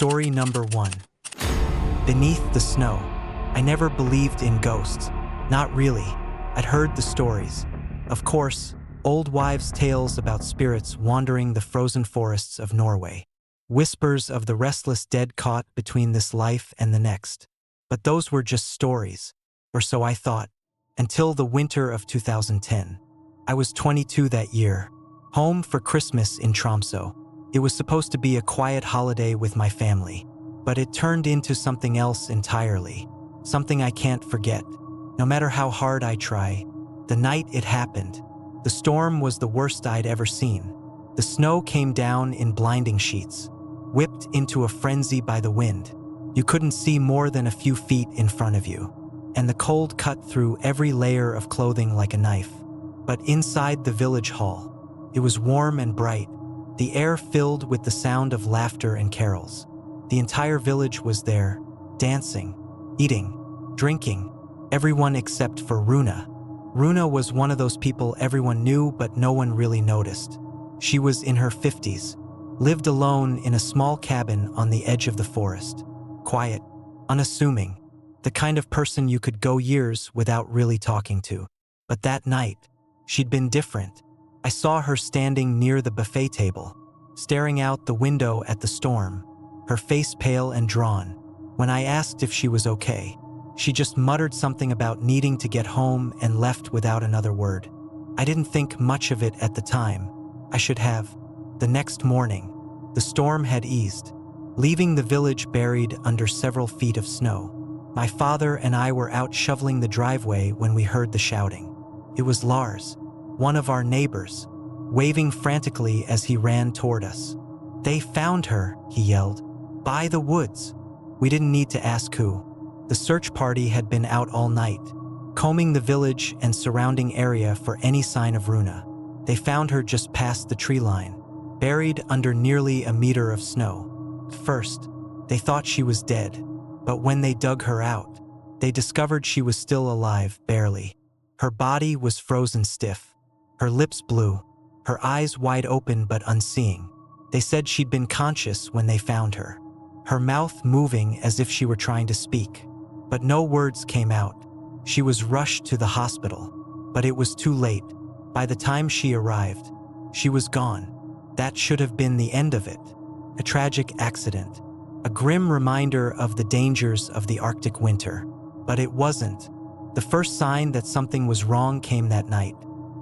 Story number 1. Beneath the snow. I never believed in ghosts. Not really. I'd heard the stories. Of course, old wives' tales about spirits wandering the frozen forests of Norway. Whispers of the restless dead caught between this life and the next. But those were just stories, or so I thought, until the winter of 2010. I was 22 that year, home for Christmas in Tromsø. It was supposed to be a quiet holiday with my family, but it turned into something else entirely, something I can't forget. No matter how hard I try, the night it happened, the storm was the worst I'd ever seen. The snow came down in blinding sheets, whipped into a frenzy by the wind. You couldn't see more than a few feet in front of you, and the cold cut through every layer of clothing like a knife. But inside the village hall, it was warm and bright, the air filled with the sound of laughter and carols. The entire village was there, dancing, eating, drinking, everyone except for Runa. Runa was one of those people everyone knew but no one really noticed. She was in her 50s, lived alone in a small cabin on the edge of the forest. Quiet, unassuming, the kind of person you could go years without really talking to. But that night, she'd been different. I saw her standing near the buffet table, staring out the window at the storm, her face pale and drawn. When I asked if she was okay, she just muttered something about needing to get home and left without another word. I didn't think much of it at the time. I should have. The next morning, the storm had eased, leaving the village buried under several feet of snow. My father and I were out shoveling the driveway when we heard the shouting. It was Lars, one of our neighbors, waving frantically as he ran toward us. "They found her," he yelled. "By the woods." We didn't need to ask who. The search party had been out all night, combing the village and surrounding area for any sign of Runa. They found her just past the tree line, buried under nearly a meter of snow. At first, they thought she was dead, but when they dug her out, they discovered she was still alive, barely. Her body was frozen stiff, her lips blue, her eyes wide open but unseeing. They said she'd been conscious when they found her, her mouth moving as if she were trying to speak. But no words came out. She was rushed to the hospital, but it was too late. By the time she arrived, she was gone. That should have been the end of it. A tragic accident, a grim reminder of the dangers of the Arctic winter. But it wasn't. The first sign that something was wrong came that night.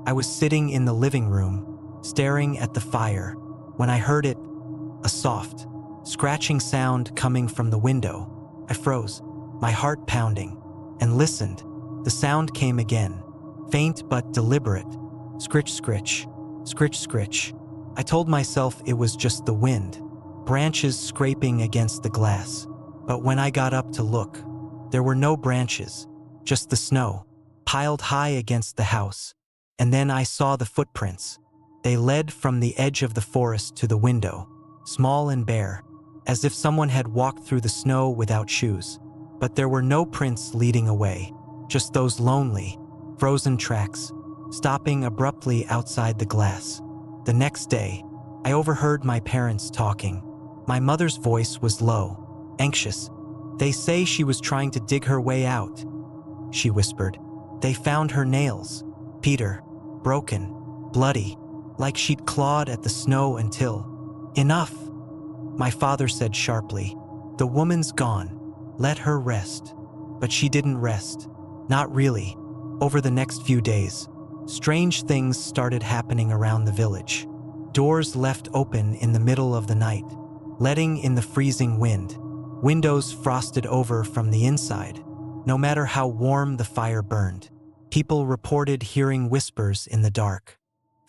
I was sitting in the living room, staring at the fire, when I heard it, a soft, scratching sound coming from the window. I froze, my heart pounding, and listened. The sound came again, faint but deliberate. Scritch, scritch, scritch, scritch. I told myself it was just the wind, branches scraping against the glass. But when I got up to look, there were no branches, just the snow, piled high against the house. And then I saw the footprints. They led from the edge of the forest to the window, small and bare, as if someone had walked through the snow without shoes. But there were no prints leading away, just those lonely, frozen tracks, stopping abruptly outside the glass. The next day, I overheard my parents talking. My mother's voice was low, anxious. "They say she was trying to dig her way out," she whispered. "They found her nails, Peter, broken, bloody, like she'd clawed at the snow until—" "Enough," my father said sharply. "The woman's gone. Let her rest." But she didn't rest. Not really. Over the next few days, strange things started happening around the village. Doors left open in the middle of the night, letting in the freezing wind. Windows frosted over from the inside, no matter how warm the fire burned. People reported hearing whispers in the dark,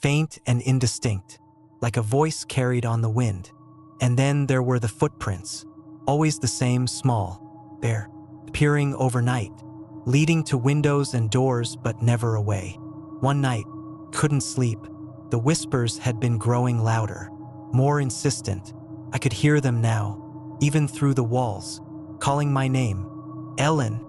faint and indistinct, like a voice carried on the wind. And then there were the footprints, always the same, small, bare, appearing overnight, leading to windows and doors but never away. One night, couldn't sleep. The whispers had been growing louder, more insistent. I could hear them now, even through the walls, calling my name. "Ellen."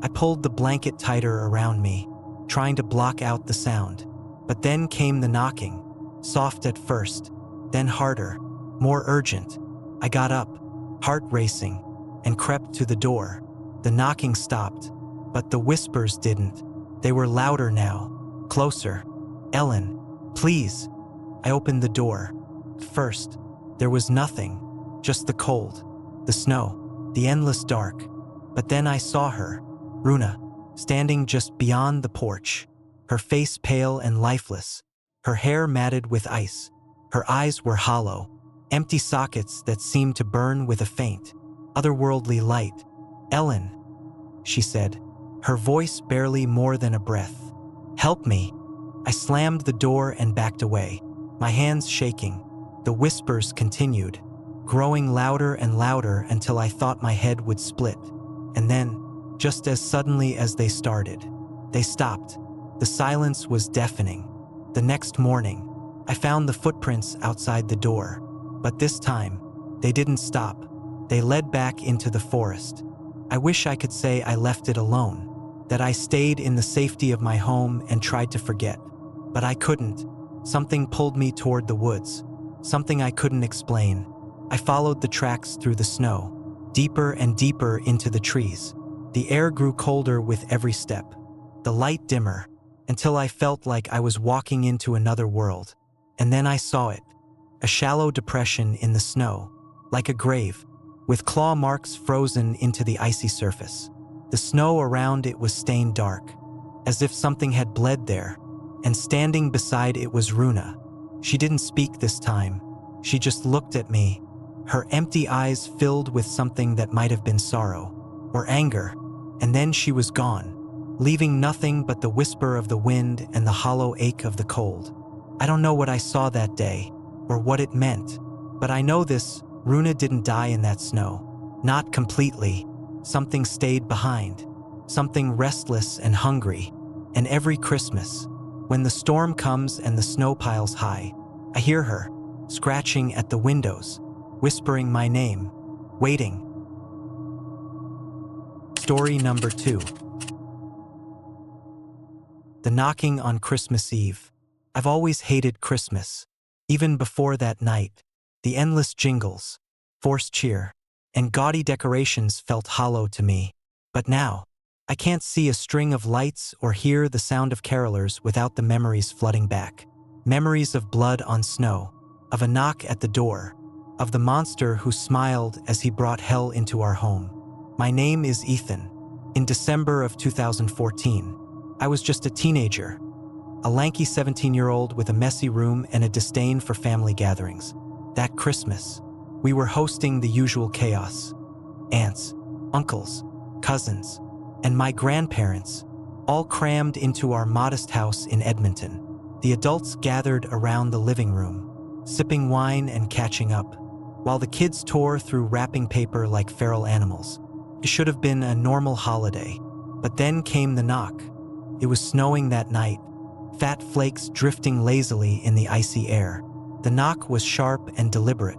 I pulled the blanket tighter around me, trying to block out the sound. But then came the knocking, soft at first, then harder, more urgent. I got up, heart racing, and crept to the door. The knocking stopped, but the whispers didn't. They were louder now, closer. "Ellen, please." I opened the door. First, there was nothing, just the cold, the snow, the endless dark. But then I saw her, Runa, standing just beyond the porch, her face pale and lifeless, her hair matted with ice. Her eyes were hollow, empty sockets that seemed to burn with a faint, otherworldly light. "Ellen," she said, her voice barely more than a breath. "Help me." I slammed the door and backed away, my hands shaking. The whispers continued, growing louder and louder until I thought my head would split. And then, just as suddenly as they started, they stopped. The silence was deafening. The next morning, I found the footprints outside the door. But this time, they didn't stop. They led back into the forest. I wish I could say I left it alone, that I stayed in the safety of my home and tried to forget. But I couldn't. Something pulled me toward the woods, something I couldn't explain. I followed the tracks through the snow, deeper and deeper into the trees. The air grew colder with every step, the light dimmer, until I felt like I was walking into another world. And then I saw it, a shallow depression in the snow, like a grave, with claw marks frozen into the icy surface. The snow around it was stained dark, as if something had bled there, and standing beside it was Runa. She didn't speak this time. She just looked at me, her empty eyes filled with something that might have been sorrow or anger, and then she was gone, leaving nothing but the whisper of the wind and the hollow ache of the cold. I don't know what I saw that day or what it meant, but I know this: Runa didn't die in that snow. Not completely. Something stayed behind, something restless and hungry. And every Christmas, when the storm comes and the snow piles high, I hear her, scratching at the windows, whispering my name, waiting. Story number 2. The knocking on Christmas Eve. I've always hated Christmas. Even before that night, the endless jingles, forced cheer, and gaudy decorations felt hollow to me. But now, I can't see a string of lights or hear the sound of carolers without the memories flooding back. Memories of blood on snow, of a knock at the door, of the monster who smiled as he brought hell into our home. My name is Ethan. In December of 2014, I was just a teenager, a lanky 17-year-old with a messy room and a disdain for family gatherings. That Christmas, we were hosting the usual chaos. Aunts, uncles, cousins, and my grandparents, all crammed into our modest house in Edmonton. The adults gathered around the living room, sipping wine and catching up, while the kids tore through wrapping paper like feral animals. It should have been a normal holiday, but then came the knock. It was snowing that night, fat flakes drifting lazily in the icy air. The knock was sharp and deliberate,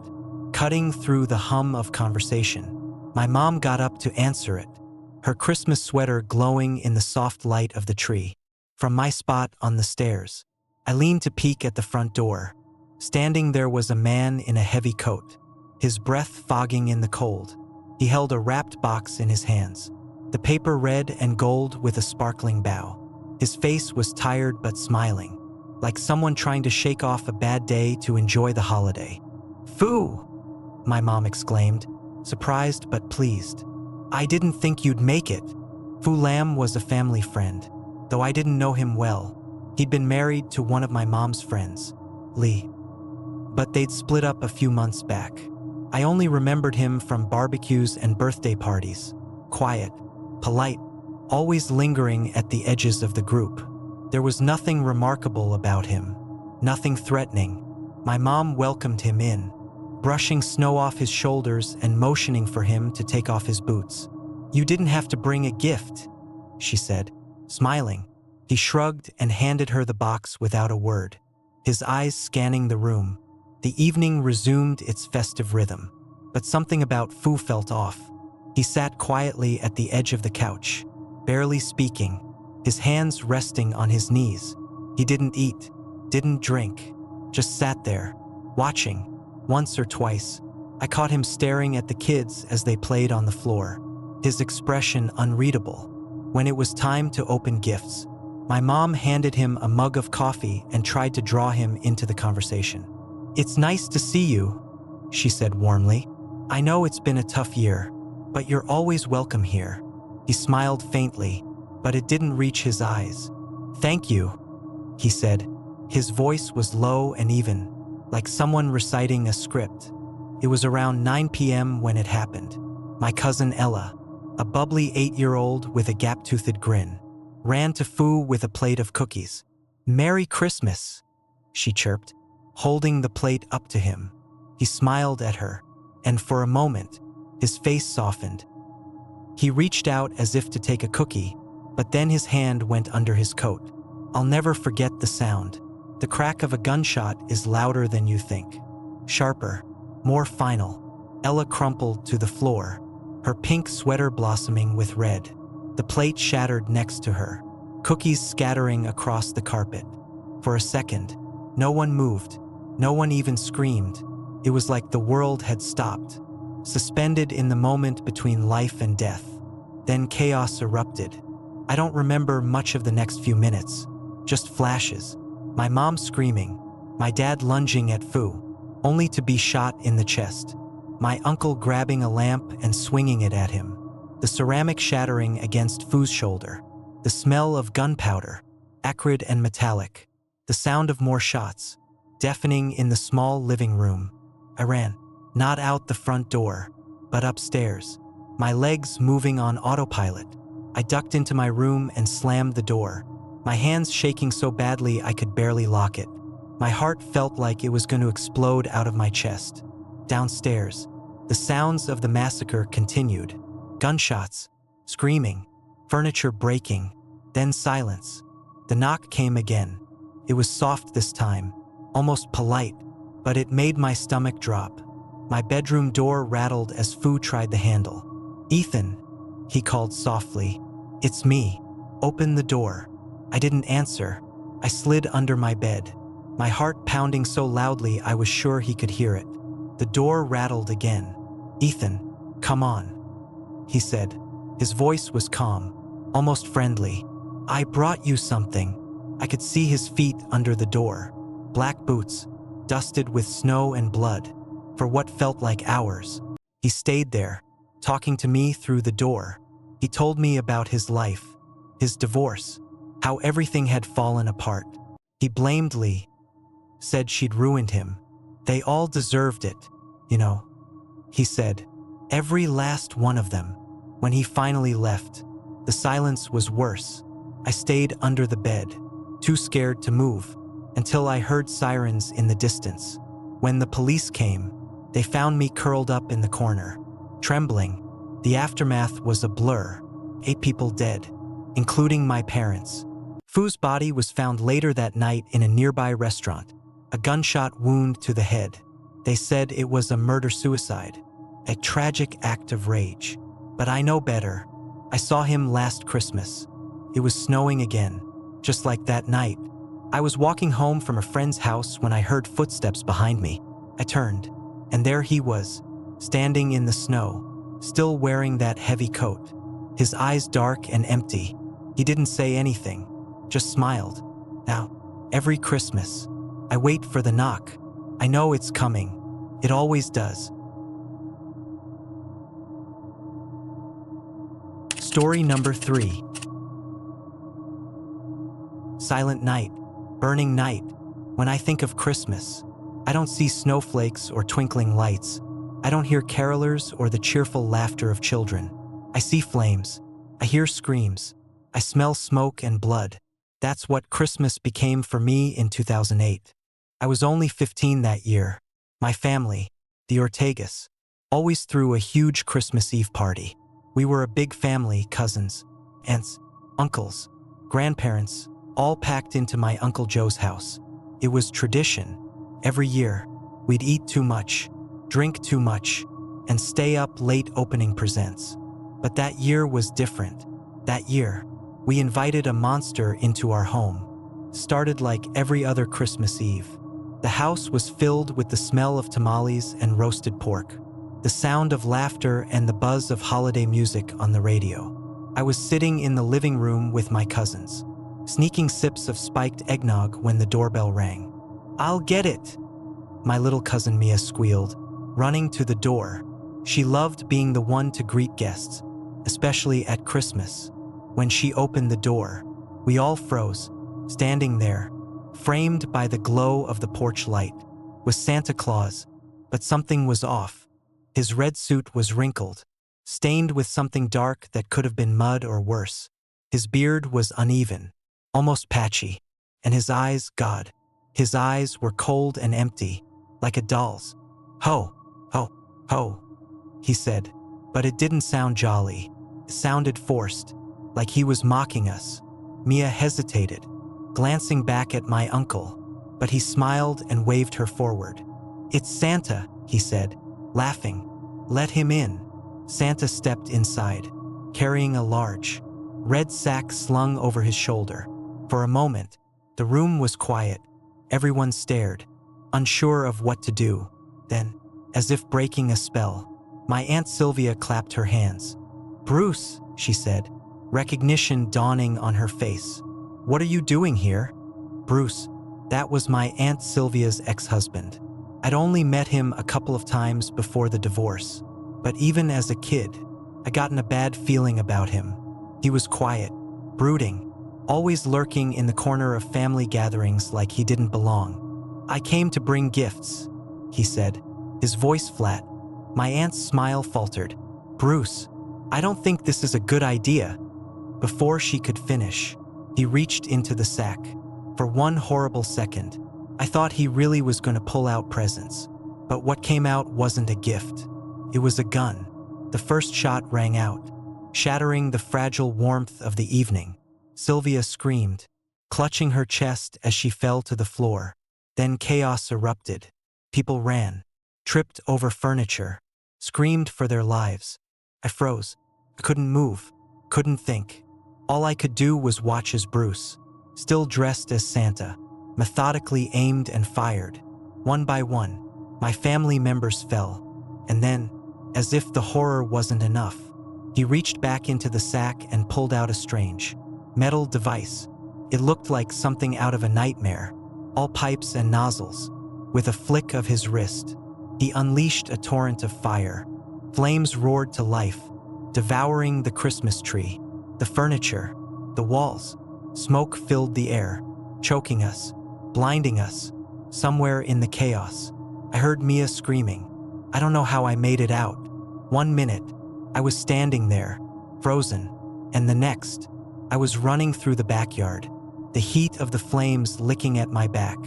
cutting through the hum of conversation. My mom got up to answer it, her Christmas sweater glowing in the soft light of the tree. From my spot on the stairs, I leaned to peek at the front door. Standing there was a man in a heavy coat, his breath fogging in the cold. He held a wrapped box in his hands, the paper red and gold with a sparkling bow. His face was tired but smiling, like someone trying to shake off a bad day to enjoy the holiday. "Foo!" my mom exclaimed, surprised but pleased. "I didn't think you'd make it." Fu Lam was a family friend, though I didn't know him well. He'd been married to one of my mom's friends, Lee, but they'd split up a few months back. I only remembered him from barbecues and birthday parties, quiet, polite, always lingering at the edges of the group. There was nothing remarkable about him, nothing threatening. My mom welcomed him in, brushing snow off his shoulders and motioning for him to take off his boots. "You didn't have to bring a gift," she said, smiling. He shrugged and handed her the box without a word, his eyes scanning the room. The evening resumed its festive rhythm, but something about Fu felt off. He sat quietly at the edge of the couch, barely speaking, his hands resting on his knees. He didn't eat, didn't drink, just sat there, watching. Once or twice, I caught him staring at the kids as they played on the floor, his expression unreadable. When it was time to open gifts, my mom handed him a mug of coffee and tried to draw him into the conversation. "It's nice to see you," she said warmly. "I know it's been a tough year, but you're always welcome here." He smiled faintly, but it didn't reach his eyes. "Thank you," he said. His voice was low and even, like someone reciting a script. It was around 9 p.m. when it happened. My cousin Ella, a bubbly 8-year-old with a gap-toothed grin, ran to Fu with a plate of cookies. "Merry Christmas," she chirped, holding the plate up to him. He smiled at her, and for a moment, his face softened. He reached out as if to take a cookie, but then his hand went under his coat. I'll never forget the sound. The crack of a gunshot is louder than you think. Sharper, more final. Ella crumpled to the floor, her pink sweater blossoming with red. The plate shattered next to her, cookies scattering across the carpet. For a second, no one moved, no one even screamed. It was like the world had stopped, suspended in the moment between life and death. Then chaos erupted. I don't remember much of the next few minutes, just flashes. My mom screaming, my dad lunging at Fu, only to be shot in the chest. My uncle grabbing a lamp and swinging it at him. The ceramic shattering against Fu's shoulder. The smell of gunpowder, acrid and metallic. The sound of more shots, deafening in the small living room. I ran, not out the front door, but upstairs, my legs moving on autopilot. I ducked into my room and slammed the door, my hands shaking so badly I could barely lock it. My heart felt like it was going to explode out of my chest. Downstairs, the sounds of the massacre continued. Gunshots, screaming, furniture breaking, then silence. The knock came again. It was soft this time, almost polite, but it made my stomach drop. My bedroom door rattled as Fu tried the handle. "Ethan," he called softly. "It's me. Open the door." I didn't answer. I slid under my bed, my heart pounding so loudly I was sure he could hear it. The door rattled again. "Ethan, come on," he said. His voice was calm, almost friendly. "I brought you something." I could see his feet under the door, black boots, dusted with snow and blood. For what felt like hours, he stayed there, talking to me through the door. He told me about his life, his divorce, how everything had fallen apart. He blamed Lee, said she'd ruined him. "They all deserved it, you know," he said. "Every last one of them." When he finally left, the silence was worse. I stayed under the bed, too scared to move, until I heard sirens in the distance. When the police came, they found me curled up in the corner, trembling. The aftermath was a blur. 8 people dead, including my parents. Fu's body was found later that night in a nearby restaurant, a gunshot wound to the head. They said it was a murder-suicide, a tragic act of rage. But I know better. I saw him last Christmas. It was snowing again, just like that night. I was walking home from a friend's house when I heard footsteps behind me. I turned, and there he was, standing in the snow, still wearing that heavy coat, his eyes dark and empty. He didn't say anything, just smiled. Now, every Christmas, I wait for the knock. I know it's coming. It always does. Story number 3. Silent night, burning night. When I think of Christmas, I don't see snowflakes or twinkling lights. I don't hear carolers or the cheerful laughter of children. I see flames. I hear screams. I smell smoke and blood. That's what Christmas became for me in 2008. I was only 15 that year. My family, the Ortegas, always threw a huge Christmas Eve party. We were a big family, cousins, aunts, uncles, grandparents, all packed into my Uncle Joe's house. It was tradition. Every year, we'd eat too much, drink too much, and stay up late opening presents. But that year was different. That year, we invited a monster into our home. Started like every other Christmas Eve. The house was filled with the smell of tamales and roasted pork. the sound of laughter and the buzz of holiday music on the radio. I was sitting in the living room with my cousins, sneaking sips of spiked eggnog when the doorbell rang. "I'll get it," my little cousin Mia squealed, running to the door. She loved being the one to greet guests, especially at Christmas. When she opened the door, we all froze, standing there, framed by the glow of the porch light. Was Santa Claus, but something was off. His red suit was wrinkled, stained with something dark that could have been mud or worse. His beard was uneven, almost patchy, and his eyes, God, his eyes were cold and empty, like a doll's. "Ho, ho, ho," he said, but it didn't sound jolly. It sounded forced, like he was mocking us. Mia hesitated, glancing back at my uncle, but he smiled and waved her forward. "It's Santa," he said, laughing. "Let him in." Santa stepped inside, carrying a large, red sack slung over his shoulder. For a moment, the room was quiet. Everyone stared, unsure of what to do. Then, as if breaking a spell, my Aunt Sylvia clapped her hands. "Bruce," she said, recognition dawning on her face. "What are you doing here?" Bruce, that was my Aunt Sylvia's ex-husband. I'd only met him a couple of times before the divorce, but even as a kid, I gotten a bad feeling about him. He was quiet, brooding, always lurking in the corner of family gatherings like he didn't belong. "I came to bring gifts," he said, his voice flat. My aunt's smile faltered. "Bruce, I don't think this is a good idea." Before she could finish, he reached into the sack. For one horrible second, I thought he really was going to pull out presents. But what came out wasn't a gift. It was a gun. The first shot rang out, shattering the fragile warmth of the evening. Sylvia screamed, clutching her chest as she fell to the floor. Then chaos erupted. People ran, tripped over furniture, screamed for their lives. I froze. I couldn't move, couldn't think. All I could do was watch as Bruce, still dressed as Santa, methodically aimed and fired. One by one, my family members fell. And then, as if the horror wasn't enough, he reached back into the sack and pulled out a strange, metal device. It looked like something out of a nightmare, all pipes and nozzles. With a flick of his wrist, he unleashed a torrent of fire. Flames roared to life, devouring the Christmas tree, the furniture, the walls. Smoke filled the air, choking us, blinding us. Somewhere in the chaos, I heard Mia screaming. I don't know how I made it out. 1 minute, I was standing there, frozen, and the next, I was running through the backyard, the heat of the flames licking at my back.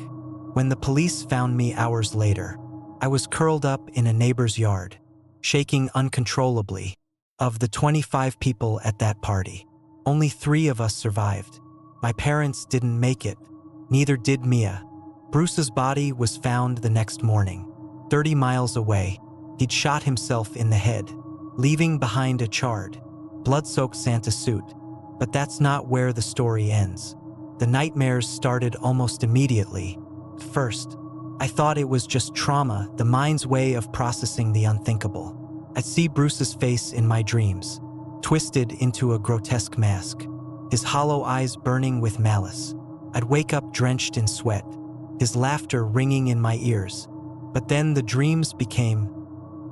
When the police found me hours later, I was curled up in a neighbor's yard, shaking uncontrollably. Of the 25 people at that party, only 3 of us survived. My parents didn't make it, neither did Mia. Bruce's body was found the next morning, 30 miles away. He'd shot himself in the head, leaving behind a charred, blood-soaked Santa suit. But that's not where the story ends. The nightmares started almost immediately. First, I thought it was just trauma, the mind's way of processing the unthinkable. I'd see Bruce's face in my dreams, twisted into a grotesque mask, his hollow eyes burning with malice. I'd wake up drenched in sweat, his laughter ringing in my ears. But then the dreams became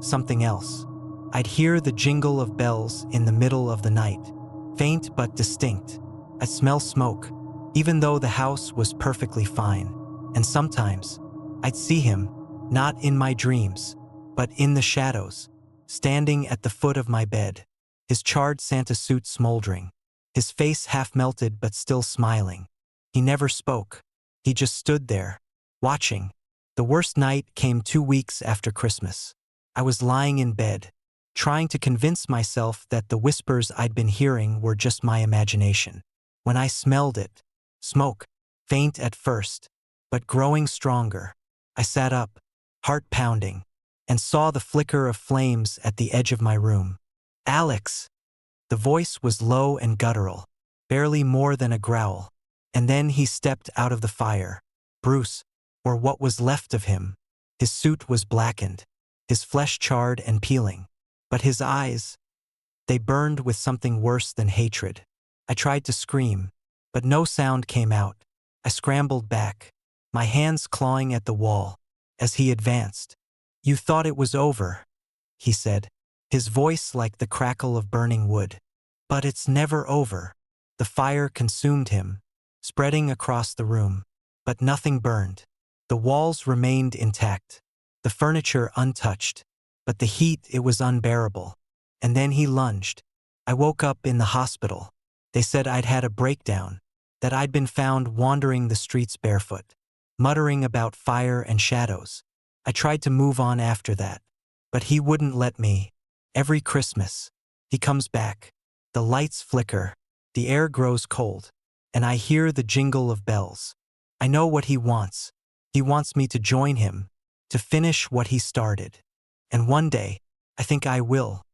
something else. I'd hear the jingle of bells in the middle of the night, faint but distinct. I'd smell smoke, even though the house was perfectly fine. And sometimes, I'd see him, not in my dreams, but in the shadows, standing at the foot of my bed, his charred Santa suit smoldering, his face half melted but still smiling. He never spoke. He just stood there, watching. The worst night came 2 weeks after Christmas. I was lying in bed, trying to convince myself that the whispers I'd been hearing were just my imagination. When I smelled it, smoke, faint at first, but growing stronger, I sat up, heart pounding, and saw the flicker of flames at the edge of my room. "Alex!" The voice was low and guttural, barely more than a growl. And then he stepped out of the fire. Bruce, or what was left of him. His suit was blackened, his flesh charred and peeling. But his eyes, they burned with something worse than hatred. I tried to scream, but no sound came out. I scrambled back, my hands clawing at the wall, as he advanced. "You thought it was over," he said, his voice like the crackle of burning wood. "But it's never over." The fire consumed him, spreading across the room. But nothing burned. The walls remained intact, the furniture untouched. But the heat, it was unbearable. And then he lunged. I woke up in the hospital. They said I'd had a breakdown, that I'd been found wandering the streets barefoot, muttering about fire and shadows. I tried to move on after that, but he wouldn't let me. Every Christmas, he comes back. The lights flicker, the air grows cold, and I hear the jingle of bells. I know what he wants. He wants me to join him, to finish what he started. And one day, I think I will.